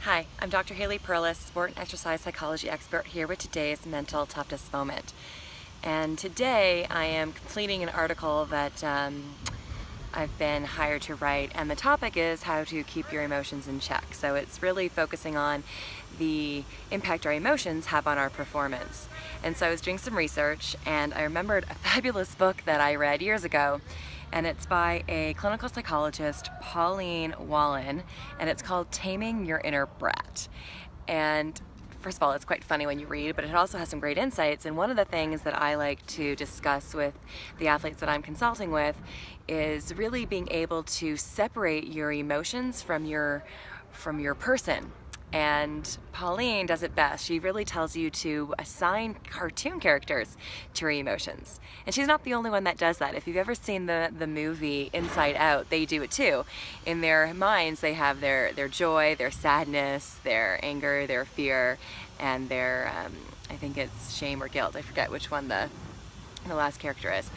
Hi, I'm Dr. Haley Perlus, sport and exercise psychology expert here with today's mental toughness moment. And today I am completing an article that I've been hired to write, and the topic is how to keep your emotions in check. So it's really focusing on the impact our emotions have on our performance. And so I was doing some research and I remembered a fabulous book that I read years ago, and it's by a clinical psychologist, Pauline Wallen, and it's called Taming Your Inner Brat. And first of all, it's quite funny when you read, but it also has some great insights. And one of the things that I like to discuss with the athletes that I'm consulting with is really being able to separate your emotions from your person. And Pauline does it best. She really tells you to assign cartoon characters to your emotions. And she's not the only one that does that. If you've ever seen the movie Inside Out, they do it too. In their minds, they have their joy, their sadness, their anger, their fear, and their, I think it's shame or guilt. I forget which one the last character is.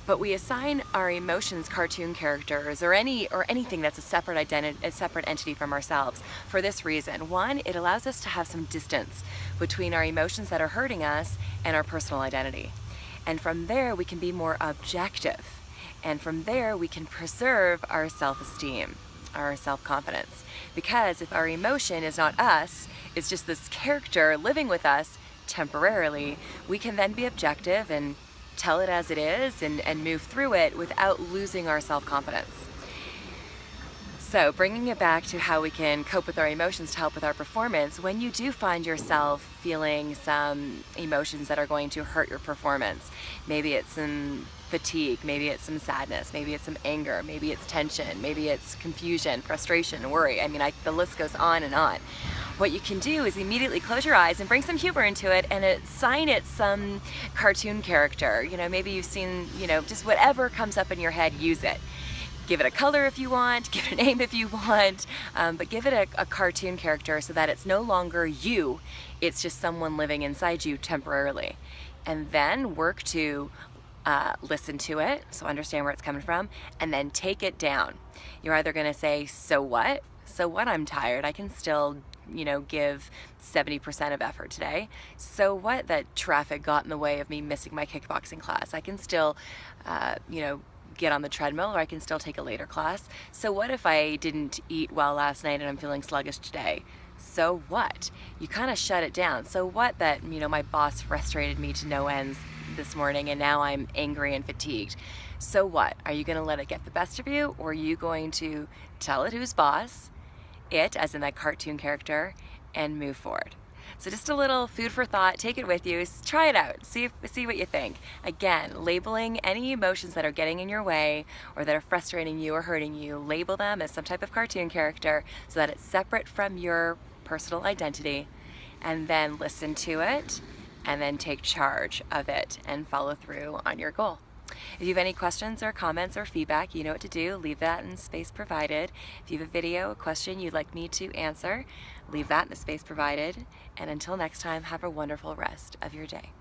But we assign our emotions cartoon characters or anything that's a separate identity, a separate entity from ourselves for this reason. One, it allows us to have some distance between our emotions that are hurting us and our personal identity. And from there we can be more objective. And from there we can preserve our self-esteem, our self-confidence. Because if our emotion is not us, it's just this character living with us temporarily, we can then be objective and tell it as it is and move through it without losing our self-confidence. So bringing it back to how we can cope with our emotions to help with our performance, when you do find yourself feeling some emotions that are going to hurt your performance, maybe it's some fatigue, maybe it's some sadness, maybe it's some anger, maybe it's tension, maybe it's confusion, frustration, worry. I mean, the list goes on and on. What you can do is immediately close your eyes and bring some humor into it and assign it some cartoon character. You know, maybe you've seen, just whatever comes up in your head, use it. Give it a color if you want, give it a name if you want, but give it a cartoon character so that it's no longer you, it's just someone living inside you temporarily. And then work to listen to it, so understand where it's coming from, and then take it down. You're either going to say, so what? So what, I'm tired. I can still give 70% of effort today. So what that traffic got in the way of me missing my kickboxing class? I can still, get on the treadmill, or I can still take a later class. So what if I didn't eat well last night and I'm feeling sluggish today? So what? You kind of shut it down. So what that, my boss frustrated me to no ends this morning and now I'm angry and fatigued. So what? Are you going to let it get the best of you, or are you going to tell it who's boss, it as in that cartoon character, and move forward? So just a little food for thought. Take it with you. Try it out. See what you think. Again, labeling any emotions that are getting in your way or that are frustrating you or hurting you, label them as some type of cartoon character so that it's separate from your personal identity, and then listen to it and then take charge of it and follow through on your goal. If you have any questions or comments or feedback, you know what to do. Leave that in the space provided. If you have a video, a question you'd like me to answer, leave that in the space provided. And until next time, have a wonderful rest of your day.